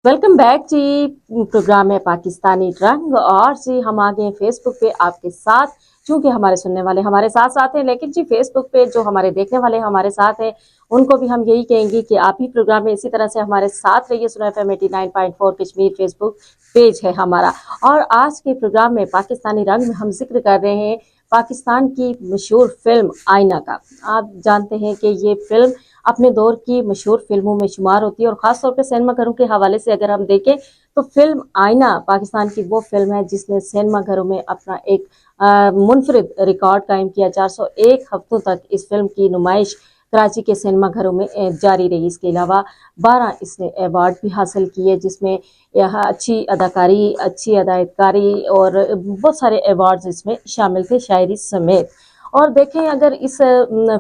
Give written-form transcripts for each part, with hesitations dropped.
Welcome back जी। Programme है पाकिस्तानी रंग और जी हम आ गए फेसबुक पे आपके साथ। चूंकि हमारे सुनने वाले हमारे साथ साथ हैं, लेकिन जी फेसबुक पे जो हमारे देखने वाले हमारे साथ हैं उनको भी हम यही कहेंगे कि आप ही प्रोग्राम में इसी तरह से हमारे साथ रहिए। सुना FM 89.4 कश्मीर फेसबुक पेज है हमारा। और आज के प्रोग्राम में पाकिस्तानी रंग में हम जिक्र कर रहे हैं पाकिस्तान की मशहूर फिल्म आईना का। आप जानते हैं कि ये फिल्म अपने दौर की मशहूर फिल्मों में शुमार होती है और ख़ास तौर पे सिनेमा घरों के हवाले से अगर हम देखें तो फिल्म आईना पाकिस्तान की वो फिल्म है जिसने सिनेमा घरों में अपना एक मुनफरिद रिकॉर्ड कायम किया। 401 हफ्तों तक इस फिल्म की नुमाइश कराची के सिनेमा घरों में जारी रही। इसके अलावा 12 इसने अवार्ड भी हासिल किए, जिसमें यहाँ अच्छी अदाकारी, अच्छी अदाकारी और बहुत सारे अवार्ड्स इसमें शामिल थे, शायरी समेत। और देखें अगर इस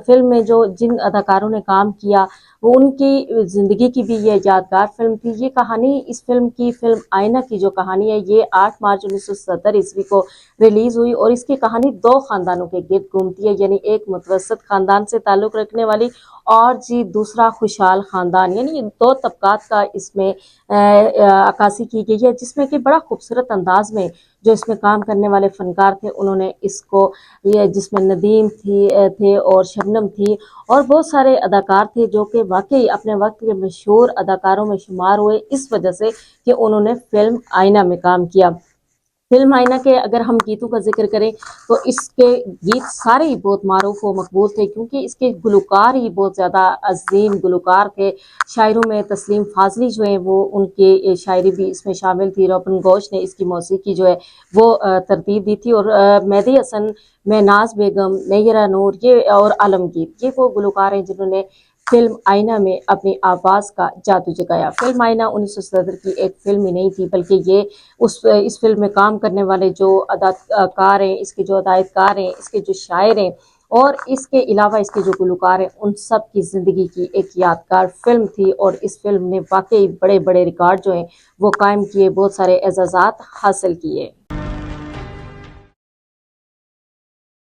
फिल्म में जो जिन अदाकारों ने काम किया वो उनकी ज़िंदगी की भी ये यादगार फिल्म थी। ये कहानी इस फिल्म आईना की जो कहानी है ये 8 मार्च 1970 ईस्वी को रिलीज़ हुई और इसकी कहानी दो ख़ानदानों के गिर्द घूमती है, यानी एक मुतवसत ख़ानदान से ताल्लुक़ रखने वाली और जी दूसरा खुशहाल ख़ानदान, यानी ये दो तबकात का इसमें अक्कासी की गई है, जिसमें कि बड़ा खूबसूरत अंदाज में जो इसमें काम करने वाले फ़नकार थे उन्होंने इसको ये जिसमें नदीम थे और शबनम थी और बहुत सारे अदाकार थे जो कि वाकई अपने वक्त के मशहूर अदाकारों में शुमार हुए इस वजह से कि उन्होंने फिल्म आईना में काम किया। फिल्म आईना के अगर हम गीतों का जिक्र करें तो इसके गीत सारे ही बहुत मारूफ व मकबूल थे, क्योंकि इसके गुलकार ही बहुत ज़्यादा अजीम गुलकार थे। शायरों में तस्लीम फाजली जो है वो उनके शायरी भी इसमें शामिल थी। रोबन गोश ने इसकी मौसीकी जो है वो तरतीब दी थी और मेहदी हसन, महनाज बेगम, नैयरा नूर ये और आलमगीर ये वो गुलकार हैं जिन्होंने फिल्म आईना में अपनी आवाज़ का जादू जगाया। फिल्म आईना 1970 की एक फिल्म ही नहीं थी, बल्कि ये इस फिल्म में काम करने वाले जो अदाकार हैं, इसके जो हदायतकार हैं, इसके जो शायर हैं और इसके अलावा इसके जो गुलकार हैं, उन सब की ज़िंदगी की एक यादगार फिल्म थी। और इस फिल्म ने वाकई बड़े बड़े रिकॉर्ड जो हैं वो कायम किए, बहुत सारे एजाज़ात हासिल किए।